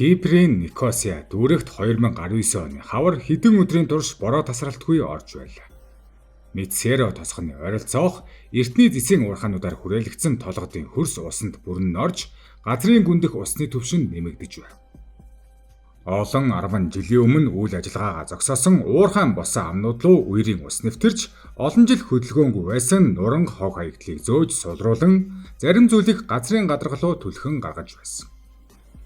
Киприйн Никосия дүүрэгт 2019 оны хавар хэдэн өдрийн турш бороо тасралтгүй орж байлаа. Мецеро тосгоны ойролцоох эртний зэсийн уурхаануудаар хүрээлэгдсэн толгодын хөрс усанд бүрэн орж газрын гүндэх усны түвшин нэмэгдэж байв. Олон 10 жилийн өмнө үйл ажиллагаагаа зогсоосон уурхаан босон амнууд руу үерийн ус нэвтэрч олон жил хөдөлгөөнгүй байсан нуранг хог хаягдлыг зөөж сулруулан зарим зүйлийг газрын гадаргалуу түлхэн гаргаж байсан.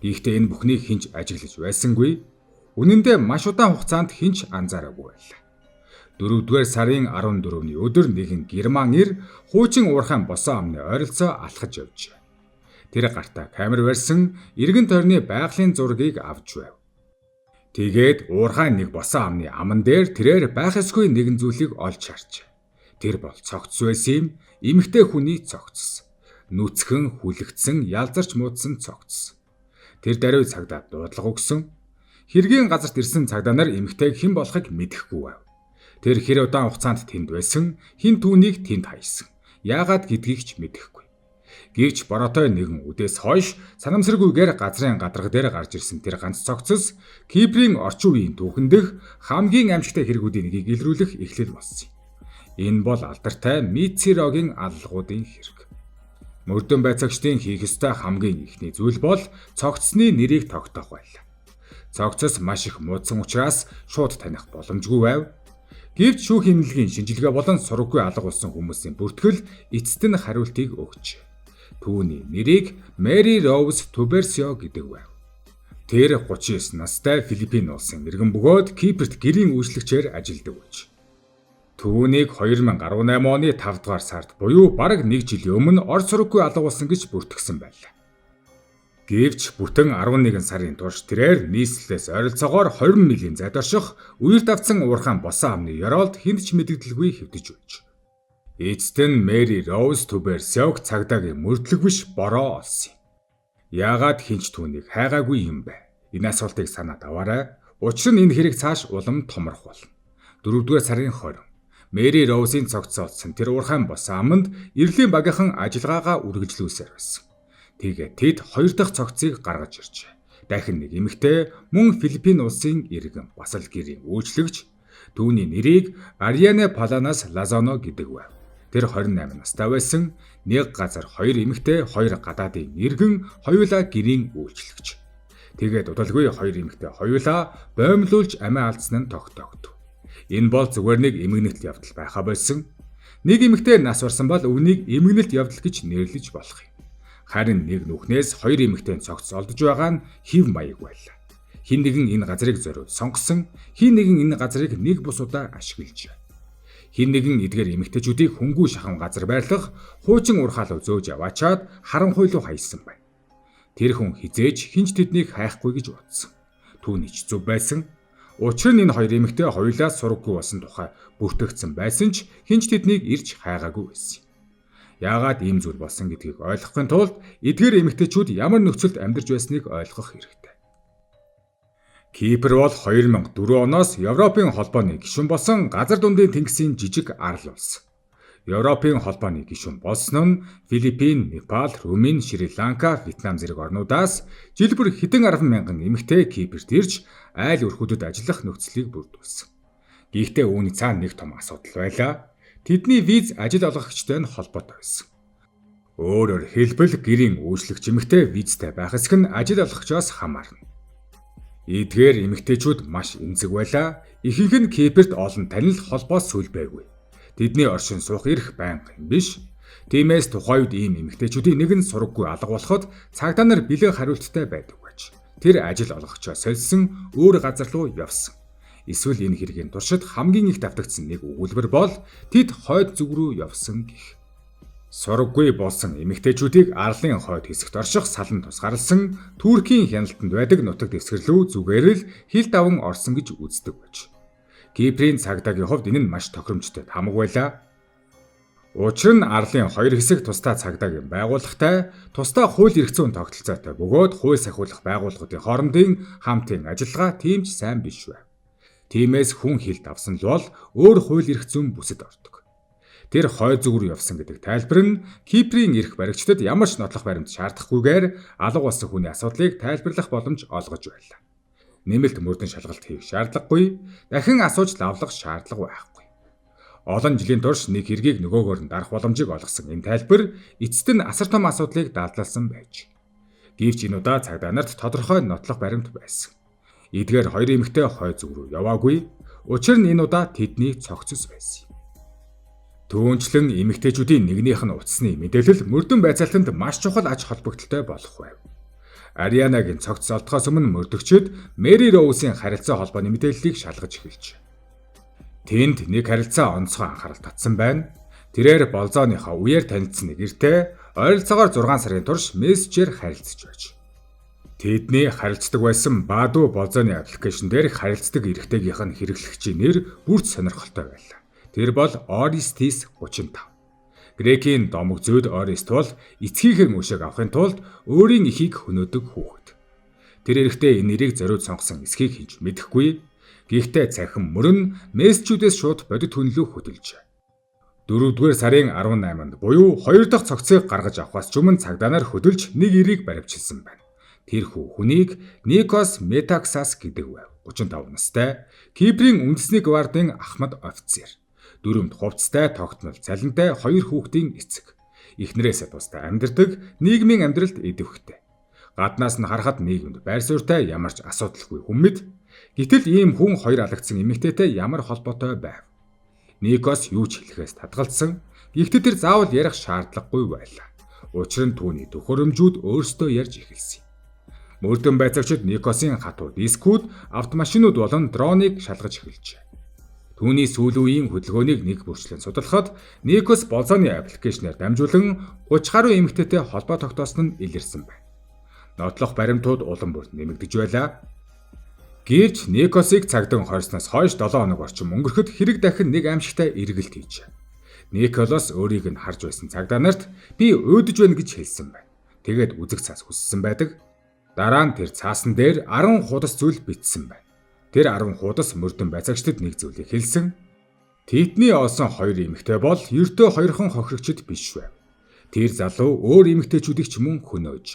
Гэхдээ энэ бүхнийг хинч ажиглаж байсангүй. Үнэн дээр маш удаан хугацаанд хинч анзаараагүй байлаа. 4-р сарын 14-ний өдөр нэгэн герман ир хуучин уурхаан босон амны ойролцоо алхаж явжээ. Тэр гартаа камер барьсан эргэн тойрны байгалийн зургийг авч байв. Тэгээд уурхаан нэг босон амны аман дээр тэрээр байх ёсгүй нэгэн зүйлийг олж харжээ. Тэр бол цогц байсан эмэгтэй хүний цогц. Нүцгэн хүлэгдсэн ялзарч муудсан цогц. Тэр даруй цагдаа дуудлага өгсөн. Хэргийн газарт ирсэн цагдаа нар эмэгтэйг хэн болохыг мэдэхгүй байв. Тэр хэр удаан хугацаанд тэнд байсан, хэн түүнийг тэнд хайсан. Яагаад гэдгийг ч мэдэхгүй. Гэвч бороотой нэгэн үдээс хойш санамсаргүйгээр газрын гадарга дээр гарч ирсэн тэр ганц цогцос Киприйн орчин үеийн түүхэн дэх хамгийн аимшигтай хэрэгүүдийн нэгийг илрүүлэх эхлэл болсон юм. Энэ бол алдартай Мецерогийн аллагуудын хэрэг. Мөрдөн байцаагчдын хийх ёстой хамгийн ихний зүйл бол цогцсны нэрийг тогтоох байлаа. Цогцос маш их муудсан учраас шууд таних боломжгүй байв. Гэвч шүүх хэмнэлгийн шинжилгээ болон сургаггүй алга болсон хүмүүсийн бүртгэл эцэст нь хариултыг өгч. Түүний нэрийг Мэри Роуз Туберсио гэдэг байв. Тэр 39 настай Филиппин улсын иргэн бөгөөд Киперт гэрийн үйлчлэгчээр ажилладаг байж. Түүнийг 2018 оны 5 дугаар сард буюу бараг 1 жилийн өмнө орц сургаггүй алга болсон гэж бүртгэсэн байлаа. Гэвч бүтэн 11 сарын турш тэрээр нийслэлээс ойролцоогоор 20 милийн зайд орших үер давтсан уурхаан босон амны ёроолд хэнд ч мэдэгдэлгүй хэвтэж байж. Эцэст нь Мэри Роуз Туберсиог цагдаагийн мөрдлөг биш бороо олсон юм. Яагаад хинч түүнийг хайгаагүй юм бэ? Энэ асуултыг санаад аваарай. Учир нь энэ хэрэг цааш улам томрох болно. 4-р сарын 20 Мэри Роузын цогцолсон тэр уурхаан босон аманд эрлийн багийнхан ажиллагаагаа үргэлжлүүлсээр байсан. Тэгээд тэд 2 дахь цогцыг гаргаж иржээ. Дахин нэг эмэгтэй мөн Филиппин улсын иргэн бас л гэрийн үйлчлэгч. Түүний нэрийг Ариане Паланас Лазано гэдэг байв. Тэр 28 настай байсан. Нэг газар 2 эмэгтэй, 2 гадаадын иргэн, хоёулаа гэрийн үйлчлэгч. Тэгээд удалгүй 2 эмэгтэй хоёулаа боомлуулж амиа алдсан нь тогтоогдов. Энэ бол зүгээр нэг эмгэнэлт явдал байхаа болсон. Нэг эмэгтэй нас барсан бол өвнийг эмгэнэлт явдал гэж нэрлэж болох юм. Харин нэг нүхнээс 2 эмэгтэй цогц олдож байгаа нь хэв маяг байлаа. Хин нэгэн энэ газрыг зориуд сонгосон, хин нэгэн энэ газрыг нэг бус удаа ашиглаж. Хин нэгэн эдгээр эмэгтэйчүүдийг хөнгүү шахам газар байрлах хуучин урхаалуу зөөж яваачаад харанхуйлуу хайсан байна. Тэр хүн хизээж хинч тэднийг хайхгүй гэж бодсон. Түүний ч зүв байсан. Учир нь энэ 2 эмэгтэй хоёулаа сургаггүй болсон тухай бүртгэгдсэн байсан ч хинч тэднийг ирж хайгаагүй байсан. Яагаад ийм зүйл болсон гэдгийг ойлгохын тулд эдгээр эмэгтэйчүүд ямар нөхцөлд амьдарч байсныг ойлгох хэрэгтэй. Кипр бол 2004 оноос Европын холбооны гишүүн болсон газар дундын тэнгисийн жижиг арал улс. Европын холбооны гишүүн болсон нь Филиппин, Непал, Румын, Шри-Ланка, Вьетнам зэрэг орнуудаас жил бүр хэдэн 10 мянган эмэгтэй Киперт ирж айл өрхүүдэд ажиллах нөхцөлийг бүрдүүлсэн. Гэхдээ үүний цаана нэг том асуудал байлаа. Тэдний виз ажил олгогчтой нь холбоотой байсан. Өөрөөр хэлбэл гэрийн үйлчлэгч эмэгтэй визтэй байх эсэх нь ажил олгогчоос хамаарна. Эдгээр эмэгтэйчүүд маш эмзэг байлаа. Ихэнх нь Киперт олон танил холбоос сүлбээгүй. Тэдний оршин суух эрх байнга юм биш. Тиймээс тухайн үед ийм эмэгтэйчүүдийн нэг нь сургаггүй алга болоход цагдаа нар бэлэн хариулттай байдаг байж. Тэр ажил олгогчоо сольсон өөр газар руу явсан. Эсвэл энэ хэргийн туршид хамгийн их давтагдсан нэг өгүүлбэр бол тэд хойд зүг рүү явсан гэх. Сургаггүй болсон эмэгтэйчүүдийг арлын хойд хэсэгт орших салан тусгаарлсан Туркийн хяналтанд байдаг нутаг дэвсгэр рүү зүгээр л хил даван орсон гэж үздэг байж. Киприйн цагдаагийн хувьд энэ нь маш тохиромжтой хамаг байлаа. Учир нь арлын 2 хэсэг тусдаа цагдаагийн байгууллагатай, тусдаа хууль эрх зүйн тогтолцоотой бөгөөд хууль сахиулах байгууллагуудын хоорондын хамтын ажиллагаа тийм ч сайн биш байв. Тиймээс хүн хил давсан л бол өөр хууль эрх зүйн бүсэд ордог. Тэр хойд зүг рүү явсан гэдэг тайлбар нь Киприйн эрх баригчдад ямар ч нотлох баримт шаардахгүйгээр алга болсон хүний асуудлыг тайлбарлах боломж олгож байлаа. Нэмэлт мөрдөн шалгалт хийх шаардлагагүй, дахин асууж лавлах шаардлага байхгүй. Олон жилийн турш нэг хэргийг нөгөөгөөр нь дарах боломжийг олгосон энэ тайлбар эцэст нь асар том асуудлыг дадлалсан байж. Гэвч энэ удаа цагдаа нарт тодорхой нотлох баримт байсан. Эдгээр хоёр эмэгтэй хойд зүг рүү яваагүй. Учир нь энэ удаа тэдний цогцос байсан. Түүнчлэн эмэгтэйчүүдийн нэгнийх нь утасны мэдээлэл мөрдөн байцаалтанд маш чухал ач холбогдолтой болох байв. Арианагийн цогц олдохоос өмнө мөрдөгчид Мэри Роусын харилцаа холбооны мэдээллийг шалгаж эхэлж. Тэнд нэг харилцаа онцгой анхаарал татсан байна. Тэрээр болзооныхоо үеэр танилцсан нэг эртээ ойролцоогоор 6 сарын турш мессежээр харилцаж байж. Тэдний харилцдаг байсан Баду болзооны аппликейшн дээр харилцдаг эрэгтэйгийнх нь хэрэглэгчийн нэр бүрд сонирхолтой байлаа. Тэр бол Orestes 35. Грекийн домог зүйд Орист бол эцгийнхээ мөшөөг авахын тулд өөрийн эхийг хөнөөдөг хүүхэд. Тэр эрэгтэй энэ нэрийг зориуд сонгосон эсхийг хинж мэдэхгүй. Гэхдээ цахим мөрөн мессежүүдээс шууд бодит хүнлүү хөдөлж. 4-р сарын 18-нд буюу 2 дахь цогцыг гаргаж авахаас ч өмнө цагдаа нар хөдөлж нэг эрийг баривчилсан байна. Тэрхүү хүнийг Никос Метаксас гэдэг байв. 35 настай Киприйн үндэсний гвардын ахмад офицер. Дөрөвд хувцастай тогтмол цалинтай 2 хүүхдийн эцэг. Эхнэрээсээ тусдаа амьдардаг, нийгмийн амьдралд идэвхтэй. Гаднаас нь харахад нийгэмд байр суурьтай ямар ч асуудалгүй хүн мэд. Гэтэл ийм хүн хоёр алагдсан эмэгтэйтэй ямар холбоотой байв? Никос юу ч хэлэхээс татгалзсан. Гэхдээ тэр заавал ярих шаардлагагүй байлаа. Учир нь түүний төхөөрөмжүүд өөрсдөө ярьж эхэлсэн. Мөрдөн байцаагчид Никосын хатуу дискүүд, автомашинууд болон дроныг шалгаж эхэлжээ. Түүний сүүлийн үеийн хөдөлгөөнийг нэг бүрчлэн судлахад Никос болзооны аппликейшнээр дамжуулан 30 гаруй эмэгтэйтэй холбоо тогтоосон нь илэрсэн байна. Нотлох баримтууд улам бүрт нэмэгдэж байлаа. Гэвч Никосыг цагдаа хорсноос хойш 7 хоног орчим өнгөрөхөд хэрэг дахин нэг аимшигтай эргэлт хийжээ. Николос өөрийг нь харж байсан цагдаа нарт би өөдөж байна гэж хэлсэн байна. Тэгээд үзэг цаас хүссэн байдаг. Дараа нь тэр цаасан дээр 10 худас зүйл бичсэн байна. Тэр 10 худас мөрдөн байцаагчдад нэг зүйлийг хэлсэн. Тэдний олсон 2 эмэгтэй бол ердөө хоёрхан хохирогчд биш байв. Тэр залуу өөр эмэгтэйчүүдийг ч мөн хөнөөж.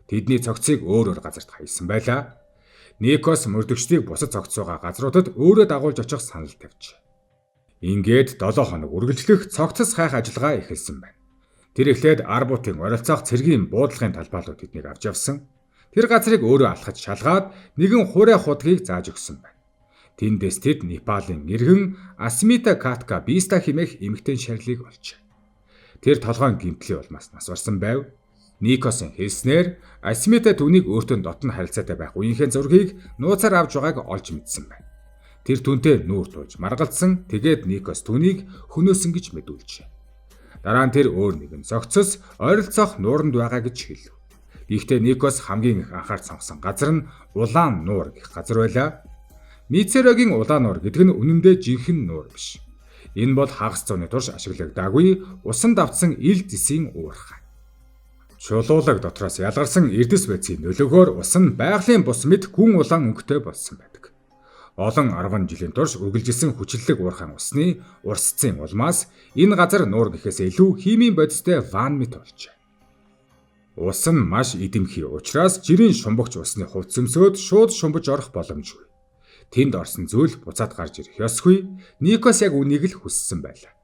Тэдний цогцыг өөр газарт хаясан байлаа. Никос мөрдөгчдийг бусад цогцсоогаа газруудад өөрөө дагуулж очих санал тавьж. Ингээд 7 хоног үргэлжлэх цогцос хайх ажиллагаа эхэлсэн байна. Тэр эхлээд Арбутын оролцоох цэргийн буудлагын талбайлууд тэднийг авч явсан. Тэр газрыг өөрөө алхаж шалгаад нэгэн хураа худгийг зааж өгсөн байна. Тэндээс тэд Непалийн иргэн Асмита Катка Биста хэмээх эмэгтэй шарлыг олж. Тэр толгойн гэмтлийн улмаас нас барсан байв. Никосын хэлснээр Асмита түүнийг өөртөө дотн харилцаатай байх үеийнхээ зургийг нууцаар авч байгааг олж мэдсэн байна. Тэр түүнтэй нүүр тууж маргалдсан. Тэгээд Никос түүнийг хөнөөсөн гэж мэдүүлжээ. Дараа нь тэр өөр нэгэн зогцос ойролцоох нууранд байгаа гэж хэлв. Гэхдээ Никос хамгийн их анхаарч сонгосон газар нь Улаан нуур гэх газар байлаа. Мицерогийн Улаан нуур гэдэг нь үнэндээ жинхэнэ нуур биш. Энэ бол хагас зууны турш ашиглагдаагүй усан давтсан ил зэсийн уурхай. Чулуулаг дотроос ялгарсан эрдэс байцын нөлөөгөөр ус нь байгалийн бус мэд гүн улаан өнгөтэй болсон байдаг. Олон 10 жилийн турш үргэлжилсэн хүчлэлэг уурхайн усны урсцын улмаас энэ газар нуур гэхээс илүү химийн бодистой ван мэт болжээ. Ус нь маш эдэмхий учраас жирийн шумбагч усны хувцс өмсөөд шууд шумбаж орох боломжгүй. Тэнд орсон зүйл буцаад гарч ирэх ёсгүй. Никос яг үнийг л хүссэн байлаа.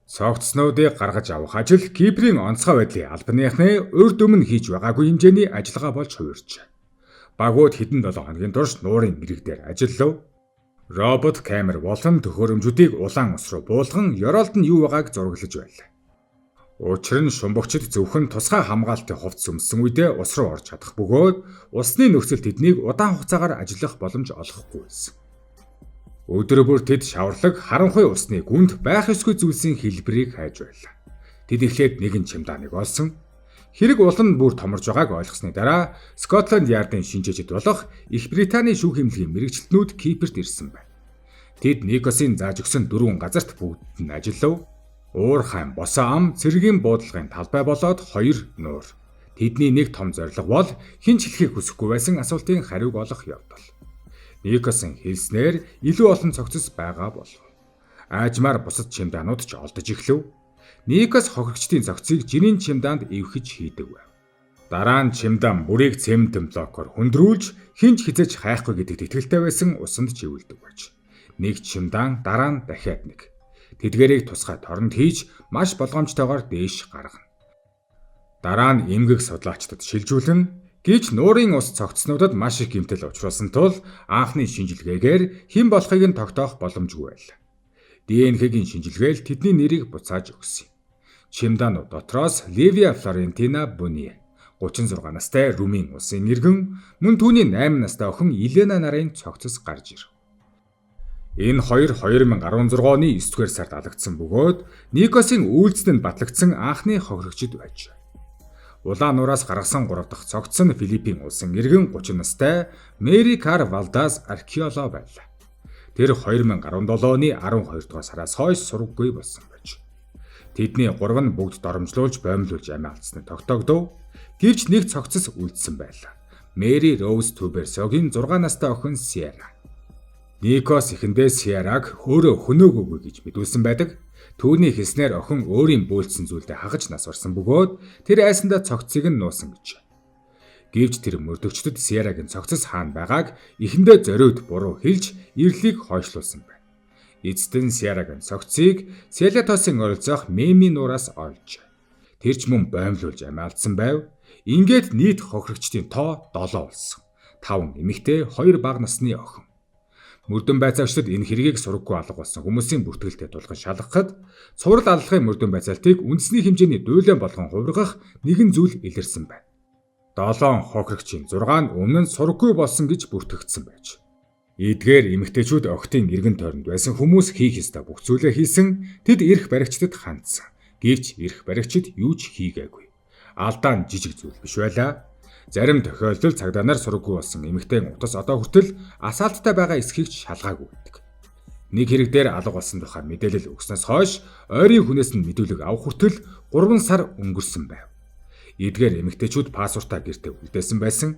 Цогцснуудыг гаргаж авах ажил Киприйн онцгой байдлын албаныхны урд өмнө хийж байгаагүй хэмжээний ажиллагаа болж хувирчээ. Багууд хэдэн 7 хоногийн турш нуурын ирэг дээр ажиллав. Робот камер болон төхөөрөмжүүдийг улаан ус руу буулган ёроолд нь юу байгааг зураглаж байлаа. Учир нь шумбагчид зөвхөн тусгай хамгаалтын хувцс өмссөн үедээ ус руу орж чадах бөгөөд усны нөхцөл тэднийг удаан хугацаагаар ажиллах боломж олгохгүй байсан. Өдөр бүр тэд шаварлаг харанхуй усны гүнд байх ёсгүй зүйлсийн хэлбэрийг хайж байлаа. Тэд эхлээд нэгэн чемоданыг олсон. Хэрэг улан бүр томорж байгааг ойлгосны дараа Скотланд Яардын шинжээчд болох Их Британий шүүх эмнэлгийн мэрэгчлэтнүүд Киперт ирсэн байна. Тэд Никосын зааж өгсөн 4 газарт бүгд нь ажиллав. Уурхайн босоо ам цэргийн буудлагын талбай болоод 2 нуур. Тэдний нэг том зорилго бол хэн ч хэлхийг хүсэхгүй байсан асуултын хариуг олох явдал. Никосын хэлснээр илүү олон цогцос байгаа болов. Аажмаар бусад чимдаанууд ч олдож эхлэв. Никос хохирогчдын цогцыг жинийн чимдаанд эвхэж хийдэг байв. Дараа нь чимдаан бүрийг цемент блокоор хөндрүүлж хинч хизэж хайхгүй гэдэгт итгэлтэй байсан усанд живэлдэг байж. Нэг чимдаан дараа нь дахиад нэг. Тэдгээрийг тусгай торонд хийж маш болгоомжтойгоор дээш гаргана. Дараа нь эмгэг судлаачдад шилжүүлэн гэж нуурын ус цогцснуудад маш их гэмтэл учруулсан тул анхны шинжилгээгээр хэн болохыг нь тогтоох боломжгүй байлаа. ДНХ-гийн шинжилгээл тэдний нэрийг буцааж өгсөн. Чимдаанууд дотроос Ливия Флорентина Буни 36 настай Румын улсын иргэн, мөн түүний 8 настай охин Елена нарын цогцос гарч ирв. Энэ хоёр 2016 оны 9-р сард алагдсан бөгөөд Никосын үйлдэлд батлагдсан анхны хохирогчд байж. Улаан нураас гаргасан 3 дахь цогц нь Филиппин улсын иргэн 30 настай Мэри Кар Валдас Аркеоло байлаа. Тэр 2017 оны 12 дугаар сараас хойш сургаггүй болсон байж. Тэдний 3 нь бүгд доромжлуулж боомлуулж амиа алдсныг тогтоогдов. Гэвч нэг цогцос үлдсэн байлаа. Мэри Роуз Туберсогийн 6 настай охин Сиера. Никос эхэндээ Сиераг өөрөө хөнөөгөөгүй гэж мэдүүлсэн байдаг. Түүний хэлснээр охин өөрийн бөөлдсөн зүйлдээ хагаж нас барсан бөгөөд тэр айсандаа цогцыг нь нуусан гэж. Гэвч тэр мөрдөгчдөд Сиерагийн цогцос хаана байгааг эхэндээ зориуд буруу хэлж ирлийг хойшлуулсан байна. Эцэст нь Сиерагийн цогцыг Селетосын оролцоох Меми нураас олж. Тэр ч мөн боомлуулж амиалдсан байв. Ингээд нийт хохирогчдын тоо 7 болсон. 5 эмэгтэй, 2 бага насны охин. Мөрдөн байцаагчдад энэ хэргийг сураггүй алга болсон хүмүүсийн бүртгэлтэй тулган шалгахад цуврал аллахын мөрдөн байцаалтыг үндэсний хэмжээний дуйлан болгон хувиргах нэгэн зүйл илэрсэн байна. 7 хохирогчийн 6 нь өмнө нь сураггүй болсон гэж бүртгэгдсэн байж. Эдгээр эмэгтэйчүүд охтын эргэн тойронд байсан хүмүүс хийх ёстой бүх зүйлээ хийсэн. Тэд эрх баригчдад хандсан. Гэвч эрх баригчид юу ч хийгээгүй. Алдаа нь жижиг зүйл биш байлаа. Зарим тохиолдолд цагдаа нар сураггүй болсон эмэгтэй утас одоо хүртэл асаалттай байгаа эсхийг шалгаагүй байдаг. Нэг хэрэг дээр алга болсон тухай мэдээлэл өгснөөс хойш ойрын хүнээс нь мэдүүлэг авах хүртэл 3 сар өнгөрсөн байв. Эдгээр эмэгтэйчүүд пассвортаа гэртээ үлдээсэн байсан.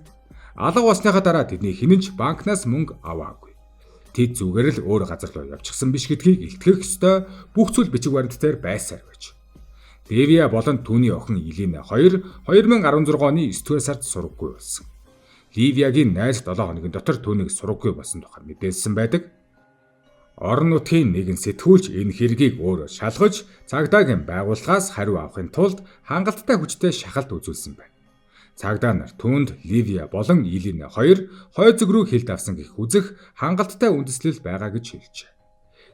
Алга болсныхаа дараа тэдний хинэнч банкнаас мөнгө аваагүй. Тэд зүгээр л өөр газар руу явчихсан биш гэдгийг илтгэх ёстой бүх зүйл бичиг баримт дээр байсаар байж. Дэвиа болон түүний охин Елена 2 2016 оны 9-р сард сураггүй болсон. Ливиягийн найз 7 хоногийн дотор түүнийг сураггүй болсон тухай мэдээлсэн байдаг. Орон нутгийн нэгэн сэтгүүлч энэ хэргийг өөрөө шалгаж цагдаагийн байгууллагаас хариу авахын тулд хангалттай хүчтэй шахалт үзүүлсэн байна. Цагдаа нар түүнд Ливия болон Елена 2 хойцог руу хилд авсан гэх үзэх хангалттай үндэслэл байгаа гэж хэлжээ.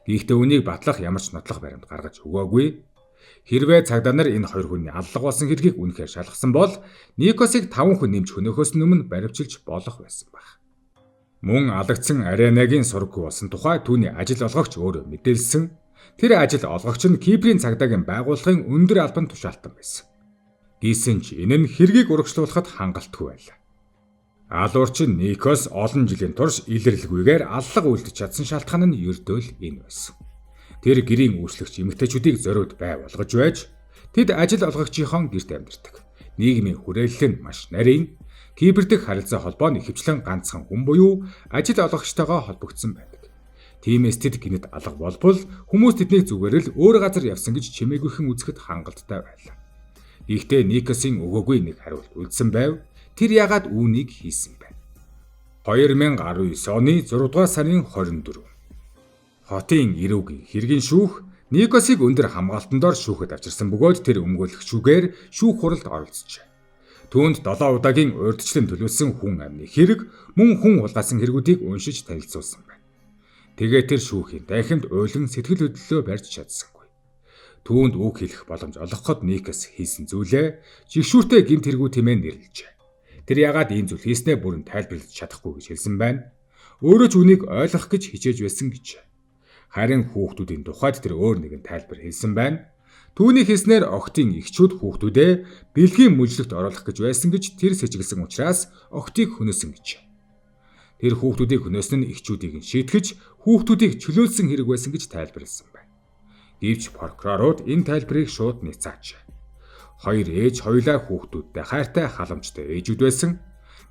Гэхдээ үнийг батлах ямар ч нотлох баримт гаргаж өгөөгүй. Хэрвээ цагдаа нар энэ 2 хүний аллах болсон хэргийг үнэхээр шалгасан бол Никосыг 5 хүн нэмж хөнөөхөөс өмнө баривчилж болох байсан баг. Мөн алагдсан Аренагийн сураггүй болсон тухай түүний ажил олгогч өөрөө мэдээлсэн. Тэр ажил олгогч нь Киприйн цагдаагийн байгууллагын өндөр албан тушаалтан байсан. Гисэн ч энэ нь хэргийг урагшлуулахад хангалтгүй байлаа. Алуурчин Никос олон жилийн турш илэрлэгүйгээр аллах үлдэж чадсан шалтгаан нь ердөө л энэ байсан. Тэр гэрийн үйлчлэгч эмэгтэйчүүдийг зориуд бай болгож байж тэд ажил олгогчийн гэрт амьдардаг. Нийгмийн хүрээлэл нь маш нарийн. Кипр дэх харилцаа холбоо нь ихэвчлэн ганцхан хүн буюу ажил олгогчтойгоо холбогдсон байдаг. Тиймээс тэд гинэд алга болбол хүмүүс тэднийг зүгээр л өөр газар явсан гэж чимээгүйхэн үзэхэд хангалттай байлаа. Гэхдээ Никосын өгөөгүй нэг хариулт үлдсэн байв. Тэр яагаад үүнийг хийсэн бэ? 2019 оны 6 дугаар сарын 24. Хотын ирүүгийн хэргийн шүүх Никосыг өндөр хамгаалтан дор шүүхэд авчирсан бөгөөд тэр өмгөөлөгчүүгээр шүүх хуралд оролцжээ. Түүнд 7 удаагийн урьдчилан төлөвлөсөн хүн амны хэрэг мөн хүн хулгайсан хэрэгүүдийг уншиж танилцуулсан байна. Тэгээд тэр шүүхийн танхимд уйлан сэтгэл хөдлөлөө барьж чадсангүй. Түүнд үг хэлэх боломж олгоход Никос хийсэн зүйлээ жигшүүртэй гэмт хэрэгүүд хэмээн нэрлэжээ. Тэр яагаад ийм зүйл хийснээ бүрэн тайлбарлаж чадахгүй гэж хэлсэн байна. Өөрөө ч үнийг ойлгох гэж хичээж байсан гэж. Харин хүүхдүүдийн тухайд тэр өөр нэгэн тайлбар хэлсэн байна. Түүний хэлснээр охтын эхчүүд хүүхдүүдээ бэлгийн мүжлэгт оруулах гэж байсан гэж тэр сэжиглсэн учраас охтыг хөнөөсөн гэж. Тэр хүүхдүүдийг хөнөөсөн нь эхчүүдийг шийтгэж хүүхдүүдийг чөлөөлсөн хэрэг байсан гэж тайлбарласан байна. Гэвч прокурорууд энэ тайлбарыг шууд няцааж. Хоёр ээж хоёулаа хүүхдүүдтэй хайртай халамжтай ээжүүд байсан.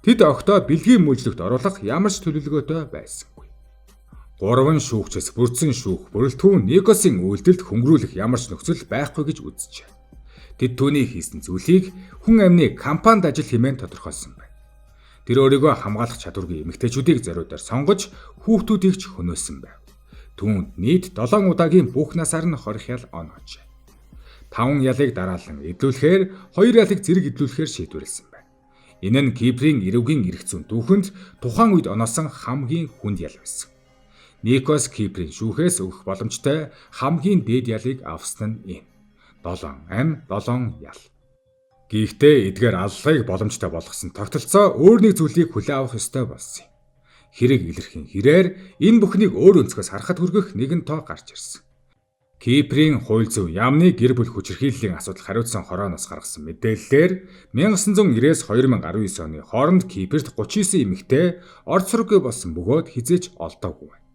Тэд охтоо бэлгийн мүжлэгт оруулах ямар ч төлөвлөгөөтэй байсангүй. Гурван шүүгчээс бүрдсэн шүүх бүрэлдэхүүн Никосын үйлдэлд хөнгөрүүлэх ямар ч нөхцөл байхгүй гэж үзжээ. Тэд түүний хийсэн зүйлийг хүн амны кампанид ажил хэмээн тодорхойлсон байна. Тэр өөрийгөө хамгаалах чадваргүй эмэгтэйчүүдийг зориудаар сонгож хүүхдүүдийг ч хөнөөсөн байв. Түүнд нийт 7 удаагийн бүх насаар нь хорих ял оноожээ. 5 ялыг дараалан эдлүүлэхээр 2 ялыг зэрэг эдлүүлэхээр шийдвэрлсэн байна. Энэ нь Киприйн эрүүгийн эрх зүйн түүхэнд тухайн үед оноосон хамгийн хүнд ял байсан. Никос Киприйн шүүхээс өгөх боломжтой хамгийн дээд ялыг авсан нь энэ. 7 ам 7 ял. Гэхдээ эдгээр аллагыг боломжтой болгосон тогтолцоо өөр нэг зүйлийг хүлээн авах ёстой болсон юм. Хэрэг илэрхийн хэрээр энэ бүхнийг өөр өнцгөөс харахад хүргэх нэгэн тоо гарч ирсэн. Киприйн хууль зүйн яамны гэр бүл хүчирхийллийн асуудал хариуцсан хорооноос гаргасан мэдээллээр 1990-с 2019 оны хооронд Кипрт 39 эмэгтэй орц сургууй болсон бөгөөд хизээч олдоогүй байна.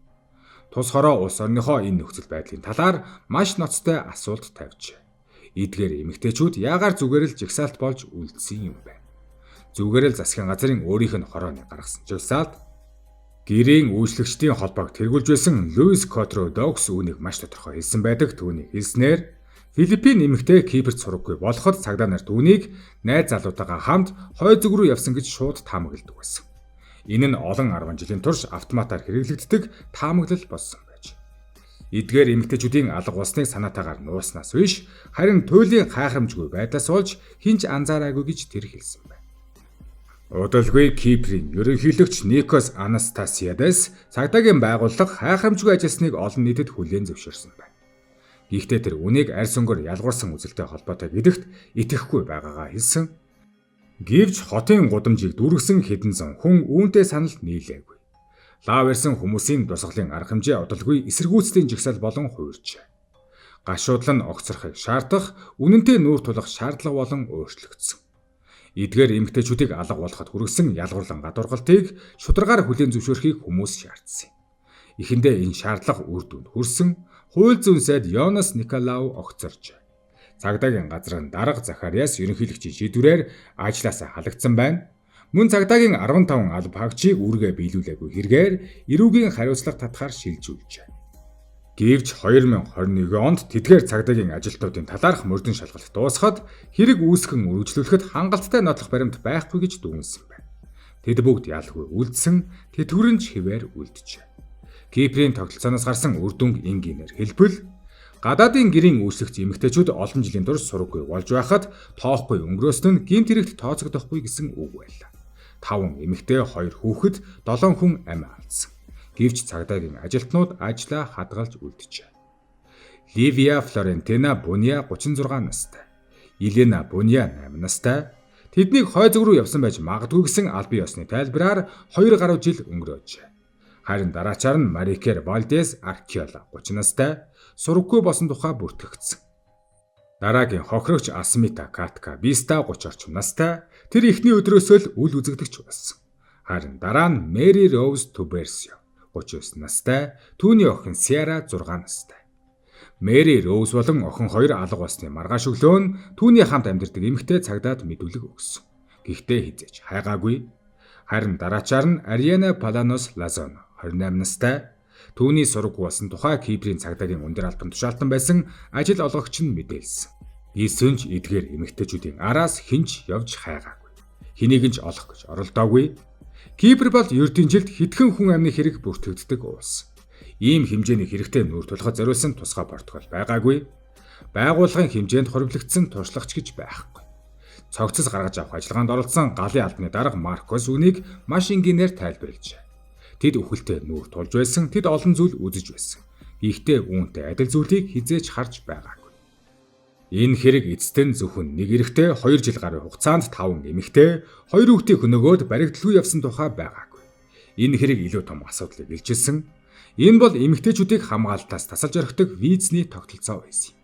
Тус хороо улс орныхоо энэ нөхцөл байдлын талаар маш ноцтой асуулт тавьжээ. Эдгээр эмэгтэйчүүд яагаар зүгээр л жагсаалт болж үлдсэн юм бэ? Зүгээр л засгийн газрын өөрийнх нь хорооны гаргасан жагсаалт гэрийн үйлчлэгчдийн холбоог тэргүүлж байсан Луис Котро Докс үүнийг маш тодорхой хэлсэн байдаг. Түүний хэлснээр Филиппин эмэгтэй Кипрт сургаггүй болоход цагдаа нар түүнийг найз залуутайгаа хамт хойд зүг рүү явсан гэж шууд таамагладаг байсан. Энэ нь олон 10 жилийн турш автоматар хэрэглэгддэг таамаглал болсон байж. Эдгээр эмэгтэйчүүдийн алга болсныг санаатаагаар нууснаас биш, харин туйлын гайхамшгүй байдлаас болж хинч анзаараагүй гэж тэр хэлсэн байна. Удалгүй Киприйн ерөнхийлөгч Никос Анастасиадес цагдаагийн байгууллага гайхамшгүй ажилласныг олон нийтэд хүлээн зөвшөөрсөн байна. Гэхдээ тэр үнийг арьс өнгөөр ялгуурсан үзэлтэй холбоотой гэдэгт итгэхгүй байгаагаа хэлсэн. Гэвч хотын гудамжийг дүүргэсэн хэдэн зуун хүн үүнтэй санал нийлээгүй. Лав ирсэн хүмүүсийн дусгалын арга хэмжээ удалгүй эсэргүүцлийн жагсаал болон хууржээ. Гашуудлан огцрохыг шаардах, үнэнтэй нүүр тулах шаардлага болон өөрчлөгдсөн. Эдгээр эмэгтэйчүүдийг алга болгоход хүргэсэн ялгуурлан гадуургалтыг шударгаар хүлээн зөвшөөрөхийг хүмүүс шаардсан. Эхэндээ энэ шаардлага үр дүнд хүрсэн. Хууль зүйн сайд Йонас Николау огцорж цагдаагийн газрын дарга Захариас ерөнхийлөгчийн шийдвэрээр ажлаасаа халагдсан байна. Мөн цагдаагийн 15 алба хаагчийг үүргээ биелүүлээгүй хэрэгээр эрүүгийн хариуцлага татахаар шилжүүлжээ. Гэвч 2021 онд тэдгээр цагдаагийн ажилтнуудын талаарх мөрдөн шалгалт дуусахад хэрэг үүсгэн үргэлжлүүлэхэд хангалттай нотлох баримт байхгүй гэж дүгнсэн байна. Тэд бүгд ялгүй үлдсэн, тэтгэврэнч хэвээр үлджээ. Киприйн тогтолцооноос гарсан үр дүнг энгийнээр хэлбэл гадаадын гэрийн үйлчлэгч эмэгтэйчүүд олон жилийн турш сургаггүй болж байхад тоохгүй өнгөрөөсөн нь гэмт хэрэгт тооцогдохгүй гэсэн үг байлаа. 5 эмэгтэй 2 хүүхэд 7 хүн амь алдсан. Гэвч цагдаагийн ажилтнууд ажлаа хадгалж үлджээ. Ливия Флорентина Буния 36 настай. Елена Буния 8 настай. Тэднийг хойд зүг рүү явсан байж магадгүй гэсэн албан ёсны тайлбараар 2 гаруй жил өнгөрөөжээ. Харин дараачаар нь Марикер Валдес Аркиола 30 настай сургаггүй болсон тухай бүртгэгдсэн. Дараагийн хохирогч Асмита Катка Биста 30 орчим настай. Тэр эхний өдрөөсөө л үл үзэгдэгч болсон. Харин дараа нь Мэри Роуз Туберсио 39 настай, түүний охин Сиара 6 настай. Мэри Роуз болон охин 2 алга болсны маргааш өглөө нь түүний хамт амьдардаг эмэгтэй цагдаад мэдүүлэг өгсөн. Гэхдээ хизээч хайгаагүй. Харин дараачаар нь Ариана Паланос Лазоно 28 настай. Түүний сургаггүй болсон тухай Киприйн цагдаагийн өндөр албан тушаалтан байсан ажил олгогч нь мэдээлсэн. Ийсвэнч эдгээр эмэгтэйчүүдийн араас хинч явж хайгаагүй. Хэнийг нь ч олох гэж оролдоогүй. Кипр бол ердийн жилд хэдхэн хүн амны хэрэг бүртгэгддэг улс. Ийм хэмжээний хэрэгтэй нүүр тулахад зориулсан тусгай протокол байгаагүй. Байгууллагын хэмжээнд хоригдлогдсон туршлагач гэж байхгүй. Цогцос гаргаж авах ажиллагаанд оролцсон галын албаны дарга Маркос үнийг маш энгийнээр тайлбарлажээ. Тэд үхэлтэй нүүр тулж байсан, тэд олон зүйл үзэж байсан. Гэхдээ үүнтэй адил зүйлийг хизээж харж байгаагүй. Энэ хэрэг эцэст нь зөвхөн нэг эрэгтэй 2 жил гаруй хугацаанд 5 эмэгтэй 2 хүүхдийг хөнөөгөөд баригдалгүй явсан тухай байгаагүй. Энэ хэрэг илүү том асуудлыг илчилсэн. Энэ бол эмэгтэйчүүдийг хамгаалтаас тасалж орхидог визний тогтолцоо байсан.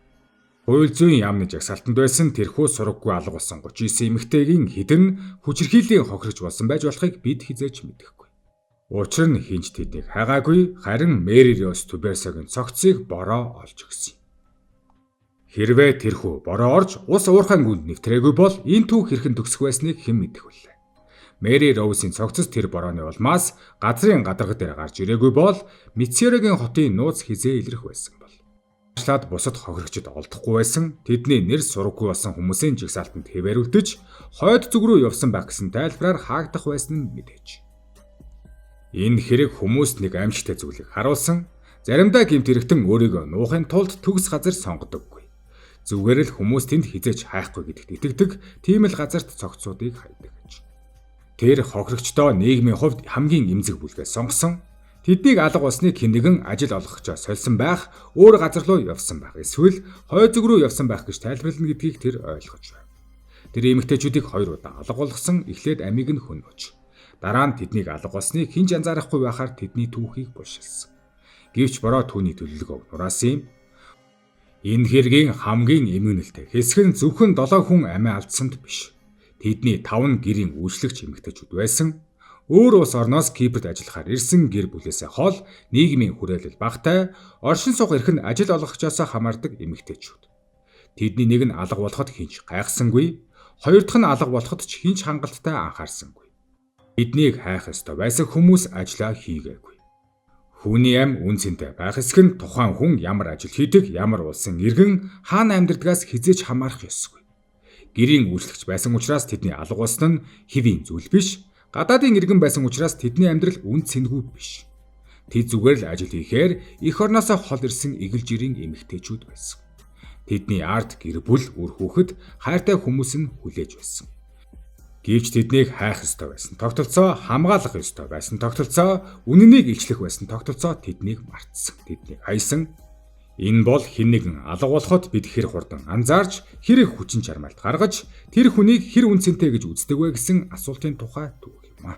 Хууль зүйн яамны жагсаалтанд байсан тэрхүү сургаггүй алга болсон 39 эмэгтэйгийн хэдэн хүчирхийллийн хохирогч болсон байж болохыг бид хизээж мэдэхгүй. Учир нь хинч тэднийг хайгаагүй, харин Мэри Роуз Туберсиогийн цогцыг бороо олж өгсөн. Хэрвээ тэрхүү бороо орж ус уурхайн гүнд нэвтрээгүй бол энэ түүх хэрхэн төгсөх байсныг хэн мэдэх вүлээ. Мэри Роусын цогцос тэр борооны улмаас газрын гадарга дээр гарч ирээгүй бол Мицерогийн хотын нууц хизээ илрэх байсан бол. Аашлаад бусад хохирогчд олдохгүй байсан тэдний нэр сураггүй болсон хүмүүсийн жигсаалтанд хэвээрүүлдэж хойд зүг рүү явсан байх гэсэн тайлбараар хаагдах байсан нь мэдээж. Энэ хэрэг хүмүүст нэг аимшигтай зүйлийг харуулсан. Заримдаа гэмт хэрэгтэн өөрийгөө нуухын тулд төгс газар сонгодоггүй. Зүгээр л хүмүүс тэнд хизээж хайхгүй гэдэгт итгэдэг, тийм л газарт цогцсуудыг хайдаг гэж. Тэр хохирогчдоо нийгмийн хувьд хамгийн эмзэг бүлгээ сонгосон. Тэднийг алга болсныг хинэгэн ажил олгохчоо сольсон байх, өөр газар руу явсан байх, эсвэл хойд зүг рүү явсан байх гэж тайлбарлана гэдгийг тэр ойлгож байна. Тэр эмэгтэйчүүдийг 2 удаа алга болгосон, эхлээд амийг нь хөнөөж. Дараа нь тэднийг алга болсныг хинж анзаарахгүй байхаар тэдний түүхийг булшилсан. Гэвч бороо түүний төлөлгөө нураасан юм. Энэ хэргийн хамгийн эмгэнэлтэй хэсэг нь зөвхөн 7 хүн амиа алдсанд биш. Тэдний 5 гэрийн үйлчлэгч эмэгтэйчүүд байсан. Өөр улс орноос Кипрт ажиллахаар ирсэн гэр бүлээсээ хол нийгмийн хүрээлэл багтай, оршин суух эрх нь ажил олгогчоос хамаардаг эмэгтэйчүүд. Тэдний нэг нь алга болоход хинч гайхсангүй, хоёр дахь нь алга болоход ч хинч хангалттай анхаарсангүй. Эднийг хайх ёстой байсан хүмүүс ажиллаа хийгээгүй. Хүний ам үн цэнтэй байх эсэх нь тухайн хүн ямар ажил хийдэг, ямар улсын иргэн, хаана амьдардгаас хизээж хамаарах ёсгүй. Гэрийн үйлчлэгч байсан учраас тэдний алга болсон нь хэвийн зүйл биш. Гадаадын иргэн байсан учраас тэдний амьдрал үн цэнгүй биш. Тэд зүгээр л ажил хийхээр эх орноосоо хол ирсэн эгэл жирийн эмэгтэйчүүд байсан. Тэдний ард гэр бүл, үр хүүхэд, хайртай хүмүүс нь хүлээж байсан. Гэвч тэднийг хайх ёстой байсан тогтолцоо, хамгаалах ёстой байсан тогтолцоо, үнэнийг илчлэх байсан тогтолцоо тэднийг мартсан, тэднийг хайсан. Энэ бол хэн нэгэн алга болоход бид хэр хурдан анзаарч, хэр их хүчин чармайлт гаргаж, тэр хүнийг хэр үнцэнтэй гэж үздэг вэ гэсэн асуултын тухай түүх юм аа.